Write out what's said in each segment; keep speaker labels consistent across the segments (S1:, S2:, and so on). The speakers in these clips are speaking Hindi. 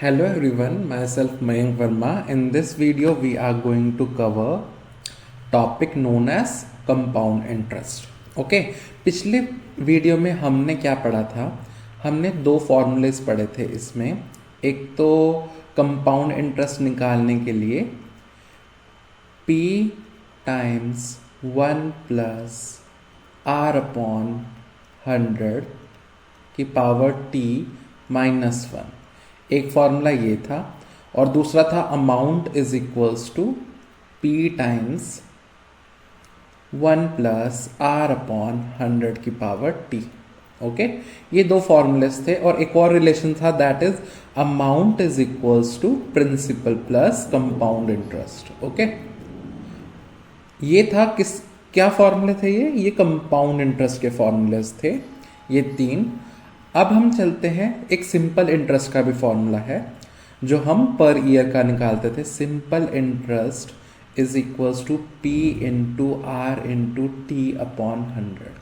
S1: Hello everyone, myself Mayank Verma. In this video, we are going to cover topic known as compound interest. Okay, पिछले वीडियो में हमने क्या पढ़ा था? हमने दो फॉर्मूलेस पढ़े थे इसमें. एक तो कंपाउंड इंटरेस्ट निकालने के लिए P times 1 plus R upon 100 की पावर T माइनस 1. एक फॉर्मूला ये था और दूसरा था amount is equals to P times 1 plus R upon 100 की पावर T. ओके, ये दो फॉर्मूलेस थे और एक और रिलेशन था, that is amount is equals to principal plus compound interest. Okay, ये था क्या फॉर्मूले थे? ये कंपाउंड इंटरेस्ट के फॉर्मूलेस थे, ये तीन. अब हम चलते हैं, एक सिंपल इंटरेस्ट का भी फॉर्मूला है जो हम पर ईयर का निकालते थे. Simple interest is equals to P into R into T upon 100,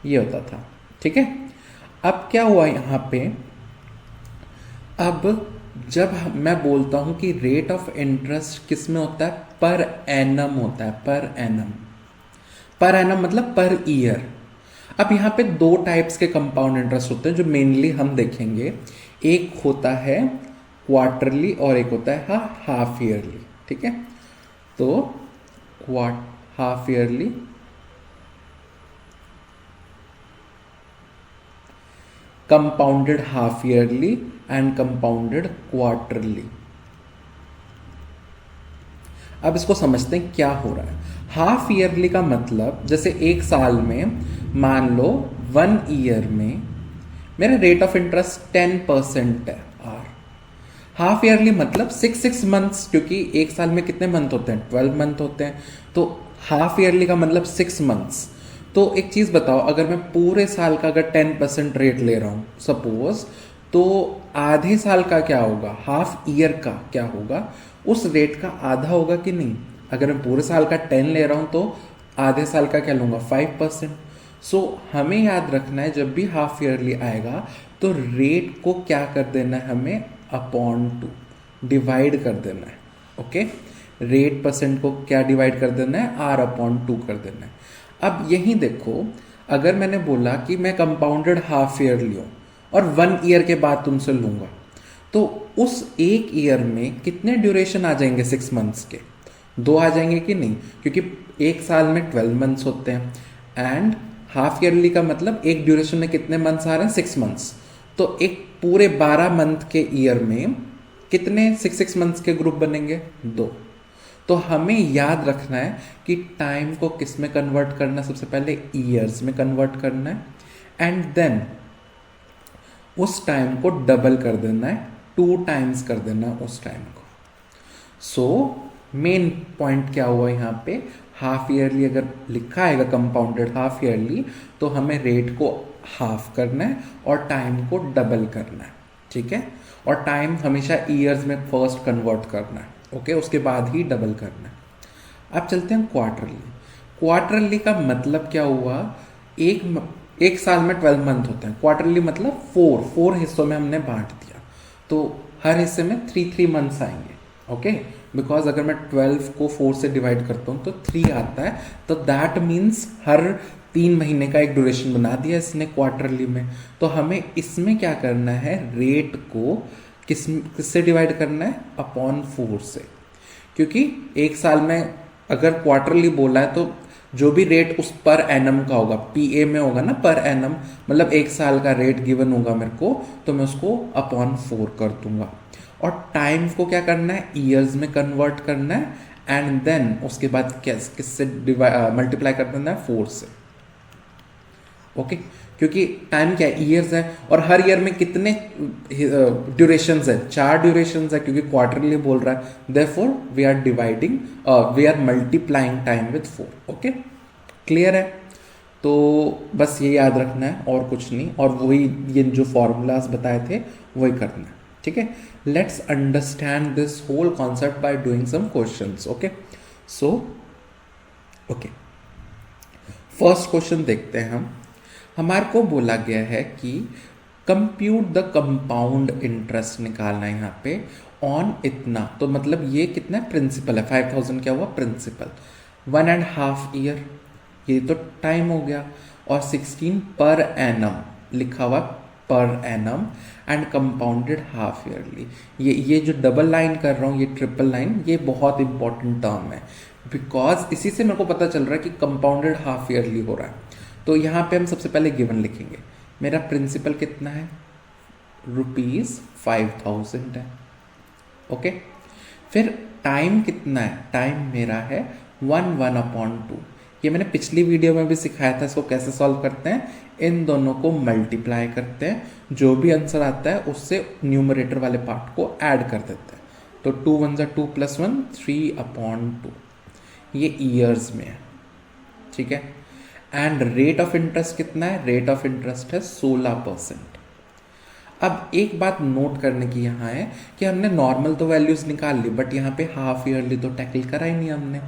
S1: ये होता था. ठीक है, अब क्या हुआ यहाँ पे? अब जब मैं बोलता हूँ कि रेट ऑफ इंटरेस्ट किस में होता है? पर एनम होता है. पर एनम, पर एनम मतलब पर ईयर. अब यहाँ पे दो टाइप्स के कंपाउंड इंटरेस्ट होते हैं जो मेनली हम देखेंगे. एक होता है क्वार्टरली और एक होता है हाफ ईयरली. ठीक है, तो half yearly, compounded half yearly and compounded quarterly. अब इसको समझते हैं क्या हो रहा है. हाफ ईयरली का मतलब, जैसे एक साल में मान लो 1 ईयर में मेरा रेट ऑफ इंटरेस्ट 10% है आर. हाफ ईयरली मतलब 6 मंथ्स, क्योंकि एक साल में कितने मंथ होते हैं? 12 मंथ होते हैं. तो हाफ ईयरली का मतलब 6 मंथ्स. तो एक चीज बताओ, अगर मैं पूरे साल का अगर 10% रेट ले रहा हूं सपोज, तो आधे साल का क्या होगा? हाफ ईयर का क्या होगा? उस रेट का आधा होगा कि नहीं? अगर मैं पूरे साल का 10 ले रहा हूं तो आधे साल का क्या लूंगा? 5%. सो हमें याद रखना है, जब भी हाफ ईयरली आएगा तो रेट को क्या कर देना है? हमें अपॉन 2 डिवाइड कर देना है. ओके, रेट परसेंट को क्या डिवाइड कर देना है? R अपॉन 2 कर देना है. अब यही देखो, अगर मैंने बोला कि मैं कंपाउंडेड हाफ ईयरली हूं और 1 ईयर के बाद तुमसे लूंगा, तो उस एक ईयर में कितने ड्यूरेशन आ जाएंगे? 6 मंथ्स के 2 आ जाएंगे कि नहीं? क्योंकि एक साल में 12 मंथ्स होते हैं एंड हाफ ईयरली का मतलब एक ड्यूरेशन में कितने मंथ्स आ रहे हैं? 6 मंथ्स. तो एक पूरे 12 मंथ के ईयर में कितने 6 मंथ्स के ग्रुप बनेंगे? 2. तो हमें याद रखना है कि टाइम को किस में कन्वर्ट करना है? सबसे पहले ईयर्स में कन्वर्ट करना है एंड देन उस टाइम को डबल कर देना है, 2 टाइम्स कर देना है उस टाइम को. सो मेन पॉइंट क्या हुआ यहाँ पे? हाफ ईयरली अगर लिखा आएगा कंपाउंडेड हाफ ईयरली, तो हमें रेट को हाफ करना है और टाइम को डबल करना है. ठीक है, और टाइम हमेशा ईयर्स में फर्स्ट कन्वर्ट करना है. ओके, उसके बाद ही डबल करना है. अब चलते हैं क्वार्टरली. क्वार्टरली का मतलब क्या हुआ? एक साल में 12 मंथ होते हैं. क्वार्टरली मतलब 4 हिस्सों में हमने बांट दिया, तो हर हिस्से में 3 मंथ्स आएंगे. ओके, बिकॉज अगर मैं 12 को 4 से डिवाइड करता हूँ तो 3 आता है, तो दैट मीन्स हर 3 महीने का एक ड्यूरेशन बना दिया इसने क्वार्टरली में. तो हमें इसमें क्या करना है? रेट को किससे डिवाइड करना है? अपॉन 4 से. क्योंकि एक साल में अगर क्वार्टरली बोला है तो जो भी रेट उस पर एनम का होगा, PA में होगा ना, पर एनम मतलब एक साल का रेट गिवन होगा मेरे को, तो मैं उसको अपॉन 4 कर दूंगा. और टाइम को क्या करना है? ईयर्स में कन्वर्ट करना है एंड देन उसके बाद किससे मल्टीप्लाई कर देना है? 4 से. ओके, क्योंकि टाइम क्या है? ईयर्स है, और हर ईयर में कितने ड्यूरेशंस है? 4 ड्यूरेशंस है, क्योंकि क्वार्टरली बोल रहा है. Therefore we are dividing, we are multiplying time with 4. Okay, clear है? तो बस ये याद रखना है और कुछ नहीं, और वही ये जो फॉर्मूलाज बताए थे वही करना है. ठीक है, let's understand this whole concept by doing some questions. Okay, so okay, first question देखते हैं हम. हमारे को बोला गया है कि कंप्यूट द कंपाउंड इंटरेस्ट निकालना है यहाँ पे ऑन इतना, तो मतलब ये कितना प्रिंसिपल है, 5000 क्या हुआ प्रिंसिपल, 1.5 ईयर ये तो टाइम हो गया, और 16 पर एनम लिखा हुआ per annum and compounded half yearly. ये जो डबल लाइन कर रहा हूँ, ये ट्रिपल लाइन, ये बहुत इंपॉर्टेंट टर्म है, बिकॉज इसी से मेरे को पता चल रहा है कि कंपाउंडेड हाफ ईयरली हो रहा है। तो यहाँ पे हम सबसे पहले गिवन लिखेंगे, मेरा प्रिंसिपल कितना है, ₹5000 है, ओके। फिर टाइम कितना है, टाइम मेरा है 1/2। ये मैंने पिछली वीडियो में भी सिखाया था, इसको कैसे सॉल्व करते हैं, इन दोनों को मल्टीप्लाई करते हैं, जो भी आंसर आता है उससे न्यूमरेटर वाले पार्ट को ऐड कर देते हैं। तो 2 1 2 + 1 3/2, ये ईयर्स में है, ठीक है। एंड रेट ऑफ इंटरेस्ट कितना है, रेट ऑफ इंटरेस्ट है 16%। अब एक बात नोट करने की यहाँ है कि हमने नॉर्मल तो वैल्यूज़ निकाल ली, बट यहाँ पे हाफ ईयरली तो टैकल करा ही नहीं हमने।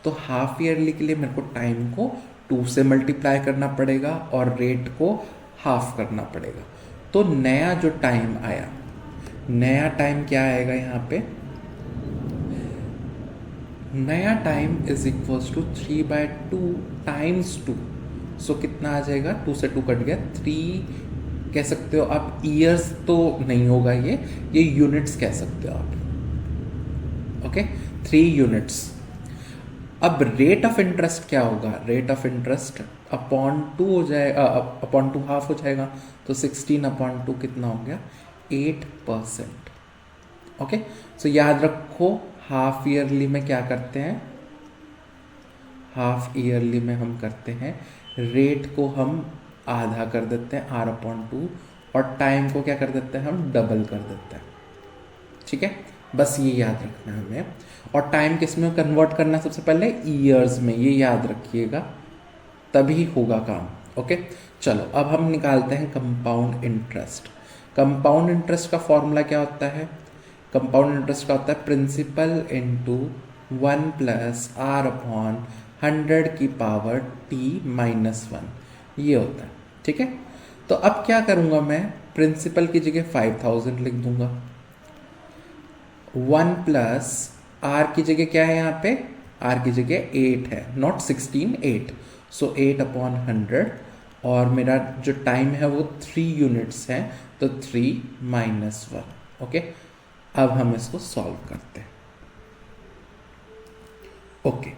S1: तो हाफ ईयरली के लिए मेरे को टाइम को 2 से मल्टीप्लाई करना पड़ेगा और रेट को हाफ करना पड़ेगा। तो नया जो टाइम आया, नया टाइम क्या आएगा यहाँ पे, नया time is equals to 3/2 times 2। So कितना आ जाएगा, 2 से 2 कट गया, 3 कह सकते हो आप, ईयर्स तो नहीं होगा, ये यूनिट्स कह सकते हो आप, ओके, 3 यूनिट्स। अब रेट ऑफ इंटरेस्ट क्या होगा, रेट ऑफ इंटरेस्ट अपॉन 2 हो जाएगा, अपॉन 2 हाफ हो जाएगा, तो 16/2 कितना हो गया, 8%, ओके। सो याद रखो, हाफ ईयरली में क्या करते हैं, हाफ ईयरली में हम करते हैं रेट को हम आधा कर देते हैं R/2, और टाइम को क्या कर देते हैं, हम डबल कर देते हैं, ठीक है। बस ये याद रखना है हमें। और टाइम किस में कन्वर्ट करना है, सबसे पहले ईयर्स में, ये याद रखिएगा, तभी होगा काम, ओके। चलो अब हम निकालते हैं कंपाउंड इंटरेस्ट। कंपाउंड इंटरेस्ट का फॉर्मूला क्या होता है, कंपाउंड इंटरेस्ट का होता है प्रिंसिपल इंटू 1 + R/100t-1, ये होता है, ठीक है। तो अब क्या करूँगा मैं, प्रिंसिपल की जगह 5000 लिख दूंगा, 1 + R की जगह क्या है यहाँ पे, R की जगह 8 है, नॉट 16, 8। सो 8/100, और मेरा जो टाइम है वो 3 यूनिट्स हैं, तो 3 - 1, ओके। अब हम इसको सॉल्व करते हैं, ओके।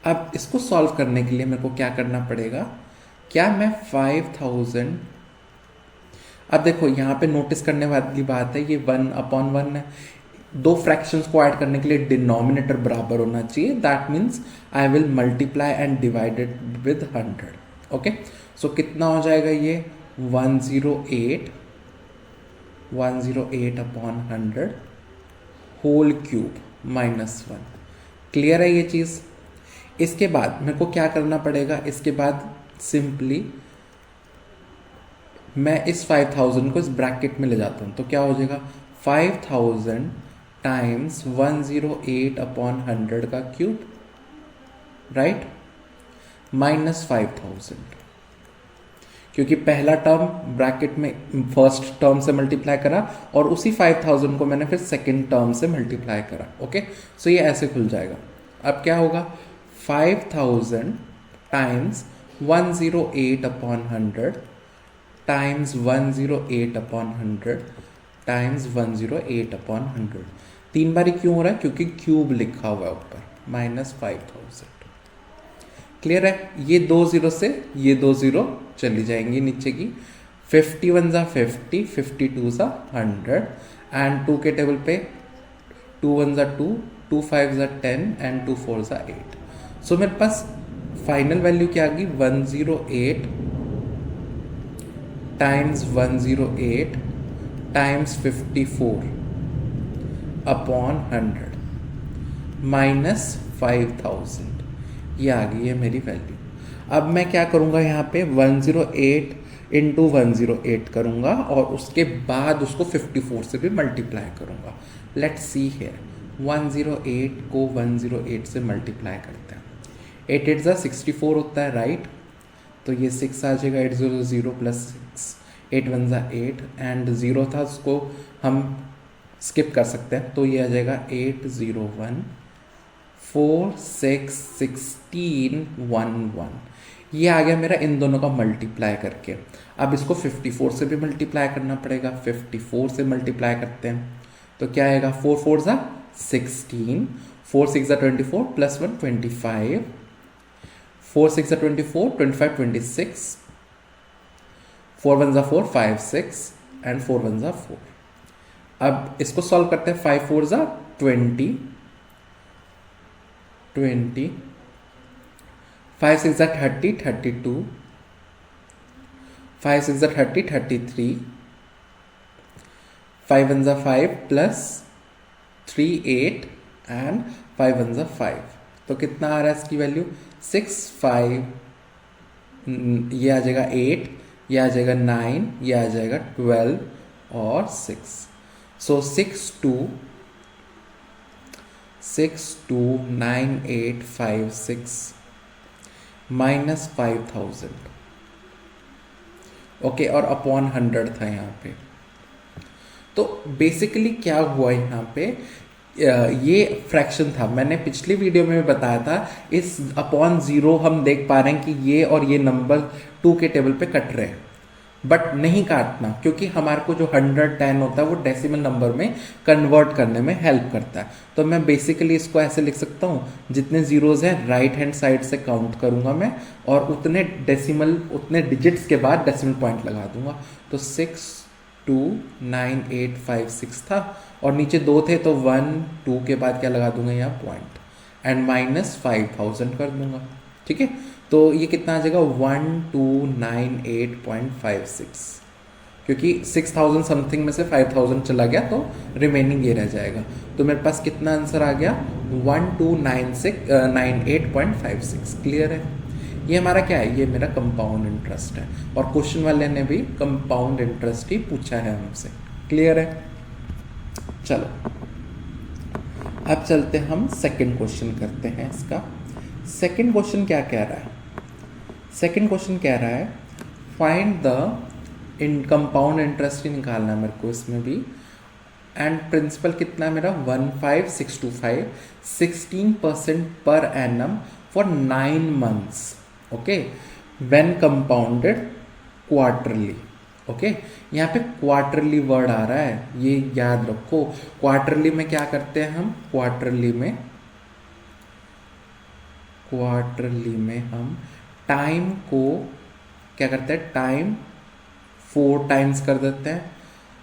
S1: अब इसको सॉल्व करने के लिए मेरे को क्या करना पड़ेगा, क्या मैं 5000, अब देखो यहाँ पे नोटिस करने वाली बात है, ये 1/1 है, 2 फ्रैक्शंस को ऐड करने के लिए डिनोमिनेटर बराबर होना चाहिए, that means I will multiply and divided with 100, okay. So कितना हो जाएगा ये, 108/100 होल क्यूब -1। क्लियर है ये चीज़। इसके बाद मेरे को क्या करना पड़ेगा, इसके बाद सिंपली मैं इस 5000 को इस ब्रैकेट में ले जाता हूँ, तो क्या हो जाएगा, 5000 टाइम्स 108/100 का क्यूब, राइट, -5000, क्योंकि पहला टर्म ब्रैकेट में फर्स्ट टर्म से मल्टीप्लाई करा, और उसी 5000 को मैंने फिर सेकेंड टर्म से मल्टीप्लाई करा, ओके। सो ये ऐसे खुल जाएगा। अब क्या होगा, 5000 टाइम्स 108/100 टाइम्स 108/100 टाइम्स 108/100, 3 बारी क्यों हो रहा है, क्योंकि क्यूब लिखा हुआ है ऊपर, -5000। क्लियर है, ये 2 0 से ये 2 0 चली जाएंगी नीचे की, 51 × 50, 52 × 100, एंड 2 के टेबल पे 2 1 × 2, 2 5 × 10 एंड 2 4 × 8। सो मेरे पास फाइनल वैल्यू क्या आ गई, 108 टाइम्स 108 टाइम्स 54/100 -5000, ये आ गई है मेरी वैल्यू। अब मैं क्या करूँगा, यहाँ पे 108 × 108 करूँगा, और उसके बाद उसको 54 से भी मल्टीप्लाई करूँगा। लेट्स सी हियर, 108 को 108 से मल्टीप्लाई करते हैं, 8 8 × 64 होता है, राइट। तो ये 6 आ जाएगा, 8 0 0 + 6, 8 वन ज़ा 8 एंड 0 था, उसको हम स्किप कर सकते हैं, तो ये आ जाएगा 8 0 1 4 6 16 1 1। ये आ गया मेरा इन दोनों का मल्टीप्लाई करके। अब इसको 54 से भी मल्टीप्लाई करना पड़ेगा। 54 से मल्टीप्लाई करते हैं तो क्या आएगा, 4 4 ज़ा 16, 4 6 ज़ा 24 प्लस 1 25, 4 6 ज़ा 24, 25 26, 4 1 ज़ा 4 5 6 एंड 4 1 ज़ा 4। अब इसको सॉल्व करते हैं। 5 4 ज़ा 20, 20, 5 6 ज़ा 30 32, 5 6 ज़ा 30 33, 5 1 ज़ा 5 प्लस 3 8 एंड 5 1 ज़ा 5। तो कितना आ रहा है इसकी वैल्यू, 6 5, ये आ जाएगा 8, ये आ जाएगा 9, ये आ जाएगा 12 और 6। सो 6 2 9 8 5 6 माइनस 5000, ओके, और अपॉन 100 था यहाँ पे। तो बेसिकली क्या हुआ यहाँ पे, ये फ्रैक्शन था, मैंने पिछली वीडियो में बताया था, इस अपॉन 0 हम देख पा रहे हैं कि ये और ये नंबर 2 के टेबल पे कट रहे हैं, बट नहीं काटना, क्योंकि हमारे को जो 110 होता है वो डेसिमल नंबर में कन्वर्ट करने में हेल्प करता है। तो मैं बेसिकली इसको ऐसे लिख सकता हूँ, जितने जीरोज हैं राइट हैंड साइड से काउंट करूँगा मैं, और उतने डिजिट्स के बाद डेसिमल पॉइंट लगा दूंगा। तो 6 2 9 8 5 6 था, और नीचे 2 थे, तो 1 2 के बाद क्या लगा दूंगा यहाँ पॉइंट, एंड माइनस 5000 कर दूंगा। ठीक है, तो ये कितना आ जाएगा, 1298.56, क्योंकि 6000 समथिंग में से 5000 चला गया तो रिमेनिंग ये रह जाएगा। तो मेरे पास कितना आंसर आ गया, 1298.56। क्लियर है, ये हमारा क्या है, ये मेरा कंपाउंड इंटरेस्ट है, और क्वेश्चन वाले ने भी कंपाउंड इंटरेस्ट ही पूछा है हमसे। क्लियर है, चलो अब चलते हम सेकंड क्वेश्चन करते हैं इसका। सेकंड क्वेश्चन क्या कह रहा है, सेकंड क्वेश्चन कह रहा है find the in compound interest ही निकालना है मेरे को इसमें भी, एंड प्रिंसिपल कितना है मेरा 15625, 16% per annum for 9 months, okay, when compounded quarterly. Okay, यहाँ पे क्वार्टरली वर्ड आ रहा है, ये याद रखो। क्वार्टरली में क्या करते हैं हम, क्वार्टरली में हम टाइम को क्या करते हैं, टाइम 4 टाइम्स कर देते हैं,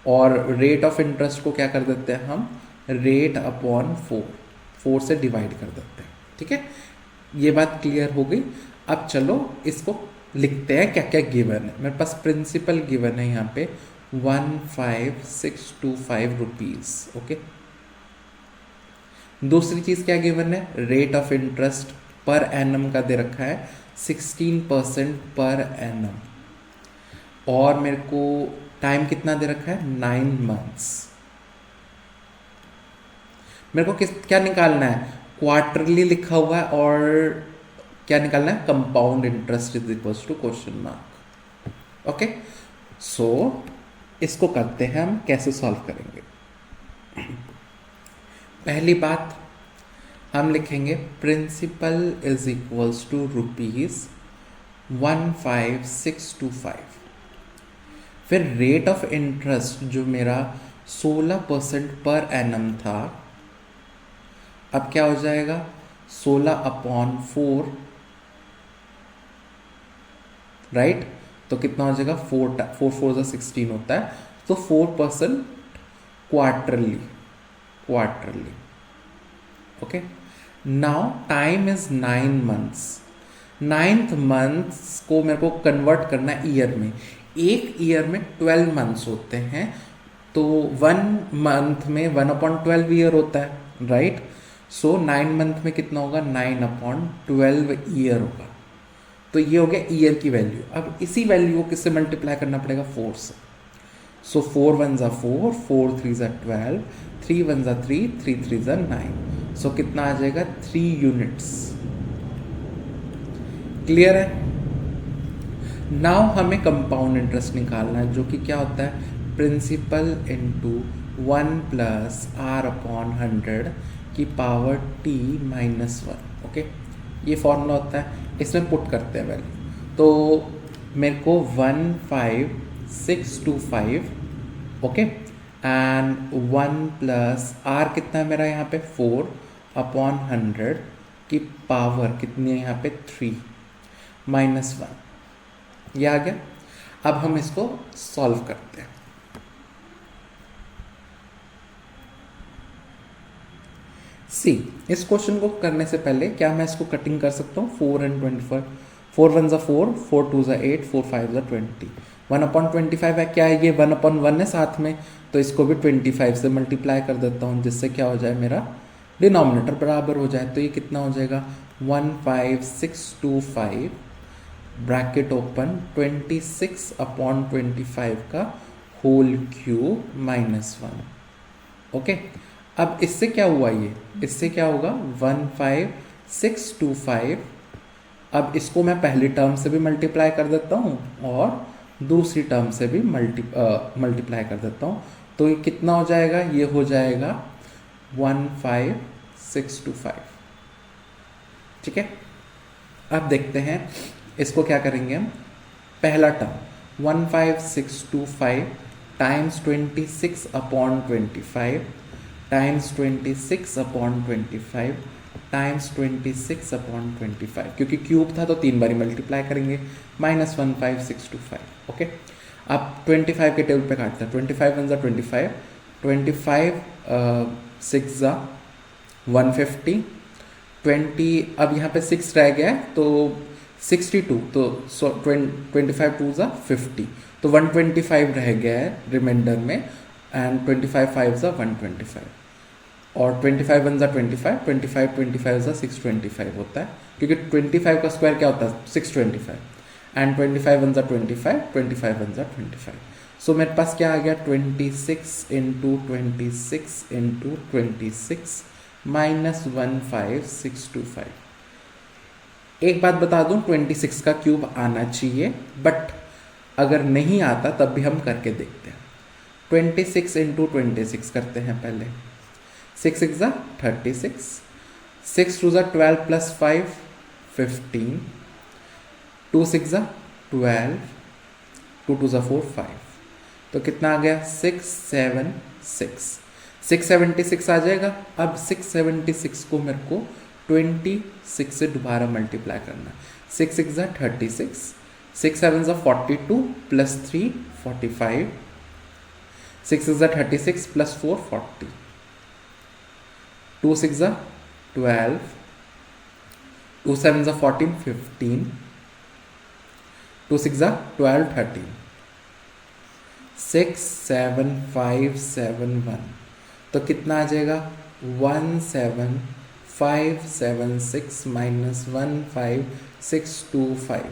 S1: और रेट ऑफ इंटरेस्ट को क्या कर देते हैं हम, रेट अपॉन 4 से डिवाइड कर देते हैं। ठीक है, ये बात क्लियर हो गई। अब चलो इसको लिखते हैं क्या क्या गिवन है। मेरे पास प्रिंसिपल गिवन है यहाँ पे 15625 रुपीज। ओके, दूसरी चीज क्या गिवन है, rate of interest per annum का दे रखा है 16% पर एनम, और मेरे को टाइम कितना दे रखा है 9 months। मेरे को क्या निकालना है, क्वार्टरली लिखा हुआ है, और क्या निकालना है, compound interest is equals to question mark. Okay, so इसको करते हैं हम, कैसे सॉल्व करेंगे। पहली बात हम लिखेंगे प्रिंसिपल इज इक्वल्स टू ₹15625, फिर रेट ऑफ इंटरेस्ट जो मेरा 16% पर एनम था, अब क्या हो जाएगा 16/4, राइट, तो कितना हो जाएगा 4 4 16 होता है, तो 4% quarterly. Okay, now time is 9 months। 9th months को मेरे को कन्वर्ट करना है ईयर में। एक ईयर में 12 months होते हैं, तो 1 month में 1/12 ईयर होता है, राइट। सो 9 month में कितना होगा, 9/12 ईयर होगा। तो ये हो गया ईयर की वैल्यू। अब इसी वैल्यू को किससे मल्टीप्लाई करना पड़ेगा, 4 से। सो 4 1 ज़ा 4, 4 3 ज़ा 12, 3 1 ज़ा 3, 3 3 ज़ा 9। सो कितना आ जाएगा 3 units। क्लियर है। नाउ हमें कंपाउंड इंटरेस्ट निकालना है, जो कि क्या होता है, principal into 1 plus R upon 100 की पावर t माइनस 1। ओके, ये फॉर्मूला होता है, इसमें पुट करते हैं वैल्यू। तो मेरे को 15625, ओके, एंड 1 प्लस आर कितना है मेरा यहाँ पे 4 अपॉन 100 की पावर कितनी है यहाँ पे 3 माइनस 1, ये आ गया। अब हम इसको सॉल्व करते हैं। सी, इस क्वेश्चन को करने से पहले क्या मैं इसको कटिंग कर सकता हूँ, 4 and 25, 4 1 ज़ा 4, 4 2 ज़ा 8, 4 5 ज़ा 20, 1/25 है, क्या है ये 1/1 है साथ में, तो इसको भी 25 से मल्टीप्लाई कर देता हूँ, जिससे क्या हो जाए मेरा डिनोमिनेटर बराबर हो जाए। तो ये कितना हो जाएगा 15625 ब्रैकेट ओपन 26/25 का होल क्यूब माइनस 1। ओके, अब इससे क्या हुआ, ये इससे क्या होगा 15625। अब इसको मैं पहली टर्म से भी मल्टीप्लाई कर देता हूँ और दूसरी टर्म से भी मल्टीप्लाई कर देता हूँ। तो ये कितना हो जाएगा, ये हो जाएगा 15625। ठीक है, अब देखते हैं इसको क्या करेंगे हम। पहला टर्म 15625 टाइम्स 26/25 टाइम्स 26/25 टाइम्स 26/25, क्योंकि क्यूब था तो 3 बारी मल्टीप्लाई करेंगे, माइनस 15625। ओके, अब 25 के टेबल पे काटते हैं, 25 1 ज़ा 25, 25 6 ज़ा 150, 20, अब यहाँ पे 6 रह गया है तो 62, तो 25 2 ज़ा 50, तो 125 रह गया है रिमाइंडर में, एंड 25 5 ज़ा 125, और 25 1 ज़ा 25, 25 25 ज़ा 625 होता है, क्योंकि 25 का स्क्वायर क्या होता है 625, एंड 25 1 ज़ा 25, 25 1 ज़ा 25। सो मेरे पास क्या आ गया 26 इंटू 26 इंटू 26 माइनस 15625। एक बात बता दूं, 26 का क्यूब आना चाहिए, बट अगर नहीं आता तब भी हम करके देखते हैं। 26 इंटू 26 करते हैं पहले, 6 6 ज़ा 36, 6 2 ज़ा 12 प्लस 5 15, 2 6 ज़ा 12, 2 2 ज़ा 4 5, तो कितना आ गया 676, 676 आ जाएगा। अब 676 को मेरे को 26 से दोबारा मल्टीप्लाई करना, 6 6 ज़ा 36, 6 7 ज़ा 42 प्लस 3 45, 6 6 ज़ा 36 प्लस 4 40, 2 6 ज़ा 12, 2 7 ज़ा 14 15, 2 6 ज़ा 12 13, 6 7 5 7 1, तो कितना आ जाएगा 17576 माइनस 15625।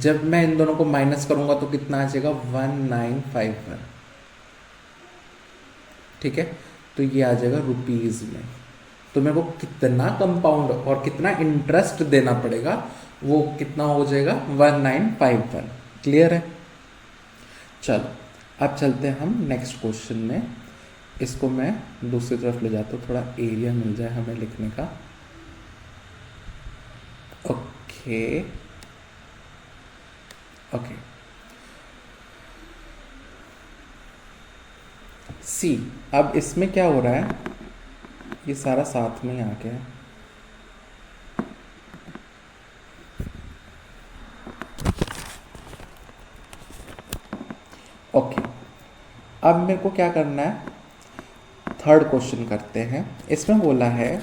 S1: जब मैं इन दोनों को माइनस करूंगा तो कितना आ जाएगा 1951। ठीक है, तो ये आ जाएगा रुपीज में। तो मेरे को कितना कंपाउंड और कितना इंटरेस्ट देना पड़ेगा, वो कितना हो जाएगा 1951। क्लियर है? चलो अब चलते हैं हम नेक्स्ट क्वेश्चन में। इसको मैं दूसरी तरफ ले जाता हूँ, थोड़ा एरिया मिल जाए हमें लिखने का। ओके ओके, सी, अब इसमें क्या हो रहा है, ये सारा साथ में ही आ गया है। ओके, अब मेरे को क्या करना है, थर्ड क्वेश्चन करते हैं। इसमें बोला है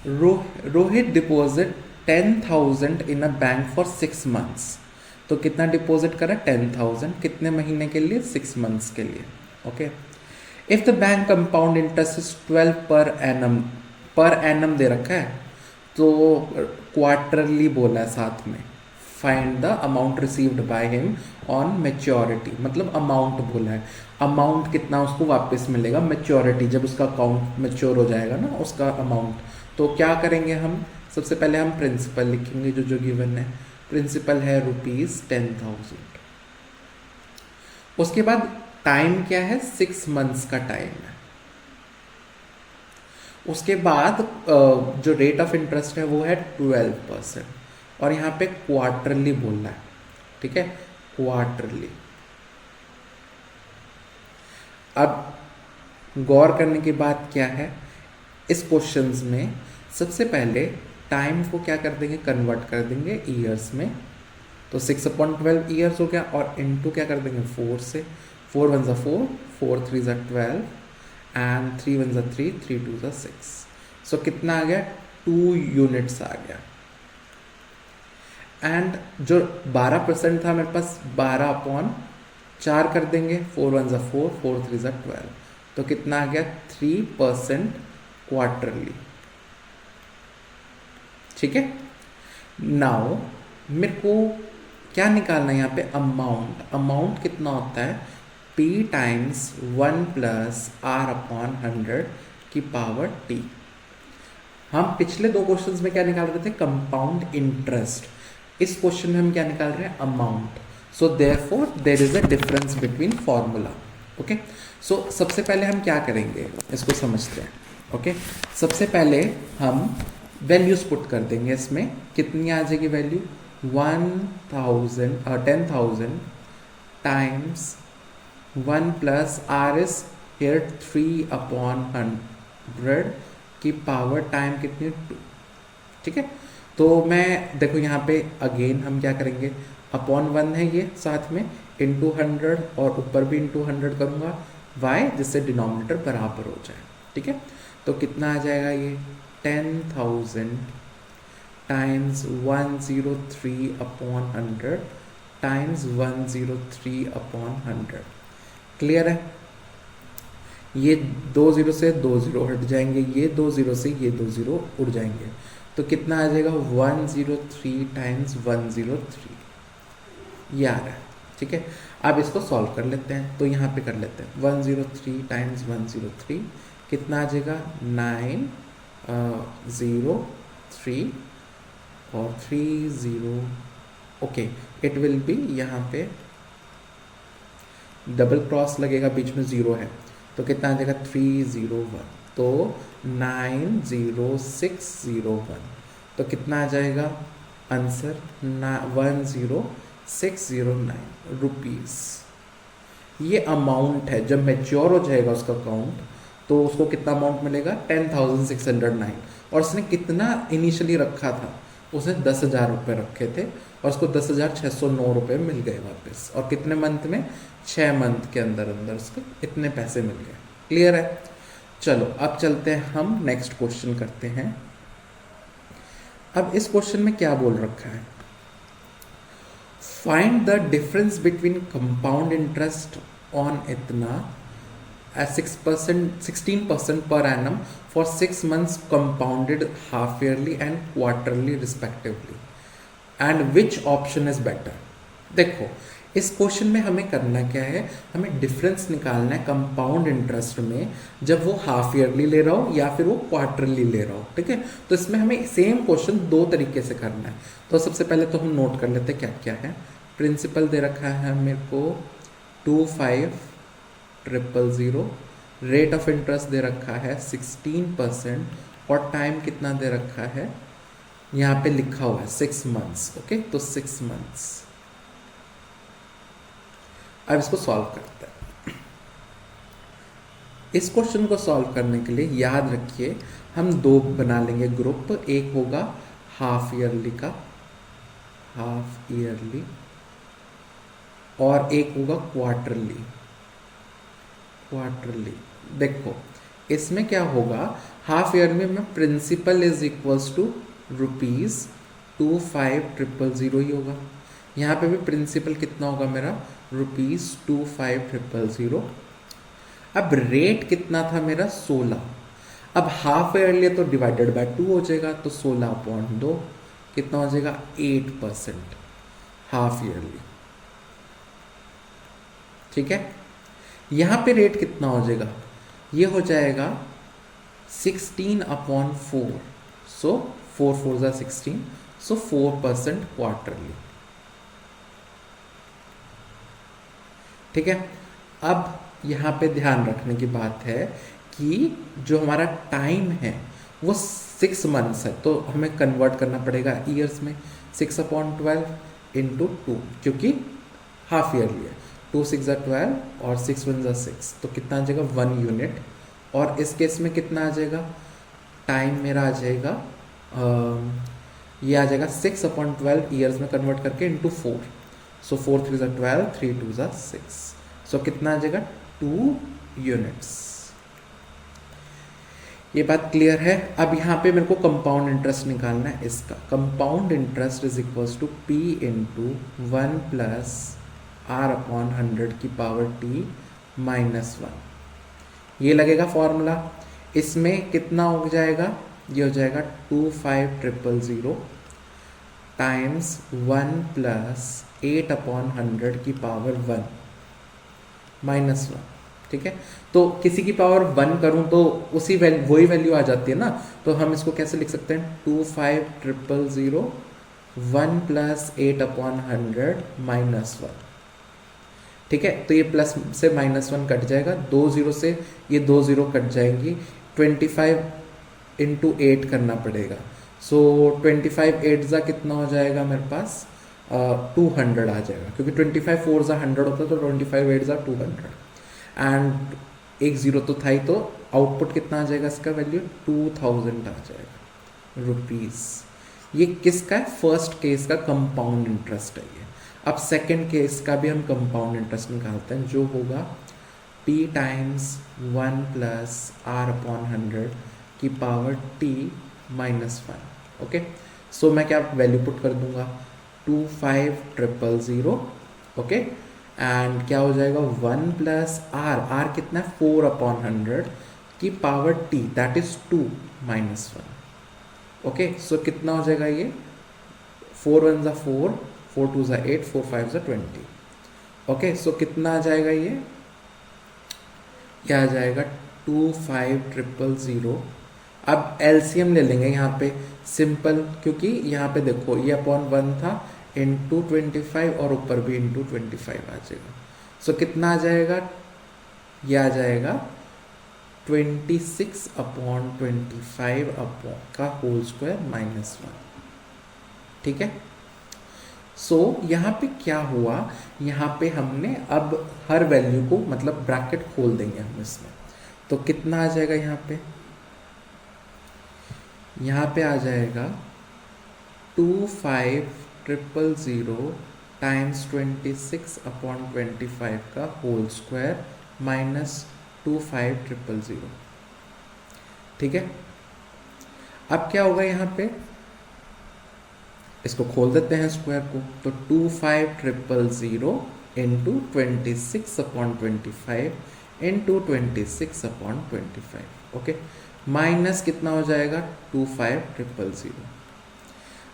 S1: Rohit deposit 10,000 in a bank for 6 months. तो कितना डिपॉजिट करा 10,000, कितने महीने के लिए 6 मंथ्स के लिए। Okay, if the bank compound interest is 12 per annum दे रखा है, तो क्वार्टरली बोला है साथ में। Find the amount received by him on maturity, मतलब अमाउंट बोला है, अमाउंट कितना उसको वापस मिलेगा मेच्योरिटी, जब उसका अकाउंट मेच्योर हो जाएगा ना उसका अमाउंट। तो क्या करेंगे हम, सबसे पहले हम प्रिंसिपल लिखेंगे जो जो गिवन है, प्रिंसिपल है ₹10,000। उसके बाद टाइम क्या है, 6 मंथ्स का टाइम है। उसके बाद जो रेट ऑफ इंटरेस्ट है वो है 12%, और यहाँ पे क्वार्टरली बोलना है, ठीक है, क्वार्टरली। अब गौर करने की बात क्या है, इस क्वेश्चंस में सबसे पहले टाइम को क्या कर देंगे, कन्वर्ट कर देंगे ईयर्स में। तो 6/12 ईयर्स हो गया, और इनटू क्या कर देंगे 4 से। 4 1 4, 4 3 12, एंड 3 1 3, 3 2 6। सो कितना आ गया, 2 यूनिट्स आ गया। एंड जो 12% था मेरे पास, 12/4 कर देंगे, 4 1 4, 4 3 12, तो कितना आ गया 3% क्वार्टरली। ठीक है, नाउ मेरे को क्या निकालना है यहाँ पे, अमाउंट। अमाउंट कितना होता है, P टाइम्स 1 + R/100 की पावर T। हम पिछले 2 क्वेश्चंस में क्या निकाल रहे थे, कंपाउंड इंटरेस्ट। इस क्वेश्चन में हम क्या निकाल रहे हैं, amount. So therefore there is a difference between formula. Okay, so सबसे पहले हम क्या करेंगे, इसको समझते हैं। ओके, सबसे पहले हम वैल्यूज पुट कर देंगे। इसमें कितनी आ जाएगी value, 10,000 times 1 + R is here 3/100 की पावर टाइम कितनी, 2। ठीक है, तो मैं देखो यहाँ पे अगेन हम क्या करेंगे, /1 है ये साथ में, इंटू 100, और ऊपर भी इंटू 100 करूँगा, y, जिससे डिनोमिनेटर बराबर हो जाए। ठीक है, तो कितना आ जाएगा ये, 10,000 टाइम्स 103/100 टाइम्स 103/100। क्लियर है, ये 2 0 से 2 0 हट जाएंगे, ये 2 0 से ये 2 0 उड़ जाएंगे, तो कितना आ जाएगा 103 टाइम्स 103, ये आ रहा है। ठीक है, अब इसको सॉल्व कर लेते हैं, तो यहाँ पे कर लेते हैं 103 टाइम्स 103, कितना आ जाएगा 903 और 30। ओके, इट विल बी, यहाँ पे डबल क्रॉस लगेगा, बीच में 0 है, तो कितना आ जाएगा 301, तो 90601, तो कितना आ जाएगा आंसर 10609 रुपीज़। ये अमाउंट है, जब मैच्योर हो जाएगा उसका अकाउंट तो उसको कितना अमाउंट मिलेगा, 10,609। और उसने कितना इनिशियली रखा था, उसने 10,000 रुपये रखे थे, और उसको 10,609 रुपये मिल गए वापस। और कितने मंथ में, 6 मंथ के अंदर अंदर उसको इतने पैसे मिल गए। क्लियर है, चलो अब चलते हैं, हम नेक्स्ट क्वेश्चन करते हैं। अब इस क्वेश्चन में क्या बोल रखा है, find the difference between compound interest on इतना 16% per annum for 6 months compounded half yearly and quarterly respectively, and which option is better। देखो, इस क्वेश्चन में हमें करना क्या है, हमें डिफरेंस निकालना है कंपाउंड इंटरेस्ट में, जब वो हाफ ईयरली ले रहा हो या फिर वो क्वार्टरली ले रहा हो। ठीक है, तो इसमें हमें सेम क्वेश्चन 2 तरीके से करना है। तो सबसे पहले तो हम नोट कर लेते हैं क्या क्या है। प्रिंसिपल दे रखा है मेरे को 25,000, रेट ऑफ इंटरेस्ट दे रखा है 16%, और टाइम कितना दे रखा है, यहाँ पे लिखा हुआ है 6 मंथ्स। ओके, तो 6 मंथ्स। अब इसको सॉल्व करते हैं। इस क्वेश्चन को सॉल्व करने के लिए याद रखिए, हम 2 बना लेंगे ग्रुप। एक होगा हाफ ईयरली का, हाफ ईयरली, और एक होगा क्वार्टरली, क्वार्टरली। देखो इसमें क्या होगा, हाफ ईयर में प्रिंसिपल इज इक्वल्स टू ₹25,000 ही होगा। यहाँ पे भी प्रिंसिपल कितना होगा मेरा, ₹25,000। अब रेट कितना था मेरा, 16। अब हाफ ईयरली तो डिवाइडेड बाय 2 हो जाएगा, तो 16/2 कितना हो जाएगा, 8% हाफ ईयरली। ठीक है, यहाँ पे रेट कितना हो जाएगा, ये हो जाएगा 16/4, सो 4 4 16, सो 4% क्वार्टरली। ठीक है, अब यहाँ पे ध्यान रखने की बात है कि जो हमारा टाइम है वो 6 मंथ्स है, तो हमें कन्वर्ट करना पड़ेगा ईयर्स में। 6/12 इंटू 2, क्योंकि हाफ ईयरली है। 2 6 12 और 6 1 6, तो कितना आ जाएगा 1 यूनिट। और इस केस में कितना आ जाएगा, टाइम मेरा आ जाएगा ये आ जाएगा 6/12 ईयर्स में कन्वर्ट करके इंटू 4। सो 4 3 12, 3 2 6। सो कितना आ जाएगा 2 यूनिट्स। ये बात क्लियर है। अब यहाँ पे मेरे को कंपाउंड इंटरेस्ट निकालना है। इसका compound interest is equals to P into 1 plus R upon 100 की पावर T माइनस 1। ये लगेगा फॉर्मूला। इसमें कितना हो जाएगा, ये हो जाएगा 25,000 टाइम्स 1 प्लस 8 अपॉन 100 की पावर 1 माइनस 1। ठीक है, तो किसी की पावर 1 करूं तो उसी वही वैल्यू आ जाती है ना, तो हम इसको कैसे लिख सकते हैं, 25,000 1 प्लस 8 अपॉन 100 माइनस 1। ठीक है, तो ये प्लस से माइनस 1 कट जाएगा, 2 जीरो से ये 2 जीरो कट जाएंगी, 25 इंटू 8 करना पड़ेगा। सो 25 8 ज़ा कितना हो जाएगा मेरे पास 200 आ जाएगा, क्योंकि 25 4 ज़ा 100 होता है, तो 25 8 ज़ा 200 एंड एक ज़ीरो तो था ही, तो आउटपुट कितना आ जाएगा इसका वैल्यू 2000 आ जाएगा रुपीज़। ये किसका है, फर्स्ट केस का कंपाउंड इंटरेस्ट है ये। अब सेकंड केस का भी हम कंपाउंड इंटरेस्ट निकालते हैं, जो होगा P times 1 plus R upon 100 की पावर T माइनस 1। ओके, सो मैं क्या वैल्यू पुट कर दूंगा 25,000। ओके, एंड क्या हो जाएगा 1 प्लस R कितना है 4 अपॉन 100 की power T that is 2 minus 1। Okay, so कितना हो जाएगा ये 4 1 ज़ा 4, 4 2 ज़ा 8, 4 5 ज़ा 20। ओके, सो कितना आ जाएगा ये आ जाएगा 25,000। अब एलसीएम ले लेंगे यहाँ पे सिंपल, क्योंकि यहाँ पे देखो ये अपॉन 1 था इंटू 25 और ऊपर भी इंटू 25 आ जाएगा। सो कितना आ जाएगा, ये आ जाएगा 26 अपॉन 25 अपॉन का होल स्क्वायर माइनस 1। ठीक है, सो यहाँ पे क्या हुआ, यहाँ पे हमने अब हर वैल्यू को मतलब ब्रैकेट खोल देंगे हम इसमें, तो कितना आ जाएगा यहाँ पे आ जाएगा 25,000 टाइम्स 26 अपॉन 25 का होल स्क्वायर माइनस 25,000। ठीक है, अब क्या होगा यहाँ पे, इसको खोल देते हैं स्क्वायर को, तो 25,000 into 26 upon 25 into 26 upon 25। Okay, minus कितना हो जाएगा 25,000।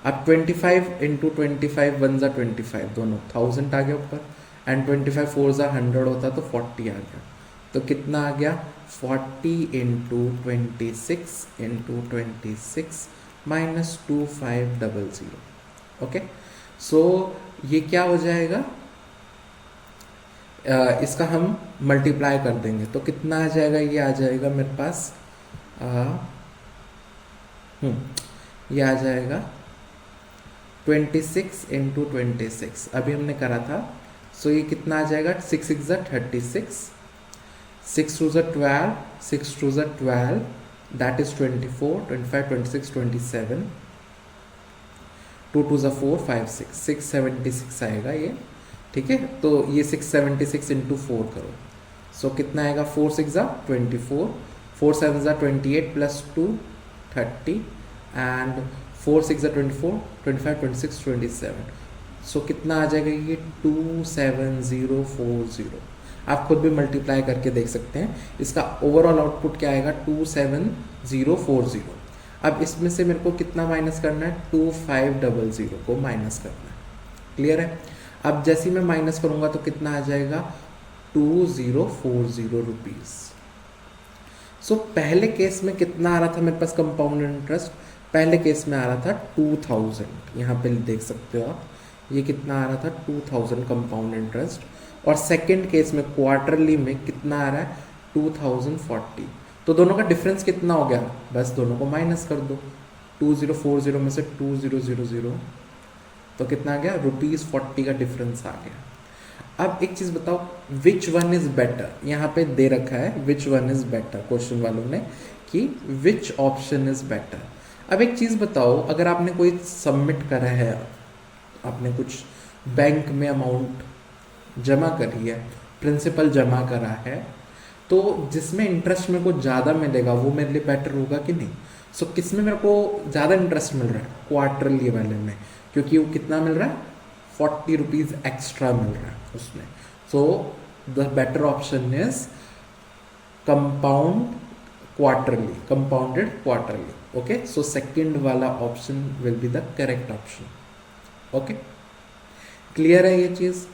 S1: अब 25 इंटू 25 1 ज़ा 25 दोनों 1000 आ गया ऊपर, एंड 25 4 ज़ा 100 होता तो 40 आ गया, तो कितना आ गया 40 इंटू 26 इंटू 26 माइनस 2500। ओके, सो ये क्या हो जाएगा, इसका हम मल्टीप्लाई कर देंगे तो कितना आ जाएगा, ये आ जाएगा मेरे पास ये आ जाएगा 26 इंटू 26 अभी हमने करा था। सो ये कितना आ जाएगा 6 6 ज़ा 36, 6 2 ज़ा 12, 6 2 ज़ा 12 दैट इज 24, 25 26 27, 2 2 ज़ा 4 5 6 676 आएगा ये। ठीक है, तो ये 676 इंटू 4 करो, सो कितना आएगा 4 6 ज़ा 24, 4 7 ज़ा 28 प्लस 2 30 एंड 4 6 ज़ा 24, 25 26 27। सो कितना आ जाएगा ये 27040। आप खुद भी मल्टीप्लाई करके देख सकते हैं, इसका ओवरऑल आउटपुट क्या आएगा 27040। अब इसमें से मेरे को कितना माइनस करना है 2500 को माइनस करना है। क्लियर है, अब जैसे ही मैं माइनस करूंगा तो कितना आ जाएगा 2040 रुपीज़। सो पहले केस में कितना आ रहा था मेरे पास कंपाउंड इंटरेस्ट पहले केस में आ रहा था 2000, यहाँ पे देख सकते हो आप, ये कितना आ रहा था 2000 कंपाउंड इंटरेस्ट। और सेकेंड केस में क्वार्टरली में कितना आ रहा है 2040। तो दोनों का डिफरेंस कितना हो गया, बस दोनों को माइनस कर दो, 2040 में से 2000, तो कितना आ गया ₹40 का डिफरेंस आ गया। अब एक चीज़ बताओ, विच वन इज़ बेटर, यहाँ पे दे रखा है which one is better question वालों ने, कि विच ऑप्शन इज़ बेटर। अब एक चीज़ बताओ, अगर आपने कोई सबमिट करा है, आपने कुछ बैंक में अमाउंट जमा करी है, प्रिंसिपल जमा करा है, तो जिसमें इंटरेस्ट मेरे को ज़्यादा मिलेगा वो मेरे लिए बेटर होगा कि नहीं। सो किस में मेरे को ज़्यादा इंटरेस्ट मिल रहा है, क्वार्टरली वाले में, क्योंकि वो कितना मिल रहा है ₹40 एक्स्ट्रा मिल रहा है उसमें। So the better option is compound quarterly, compounded quarterly. Okay, so second वाला option will be the correct option. Okay, clear है ये चीज़।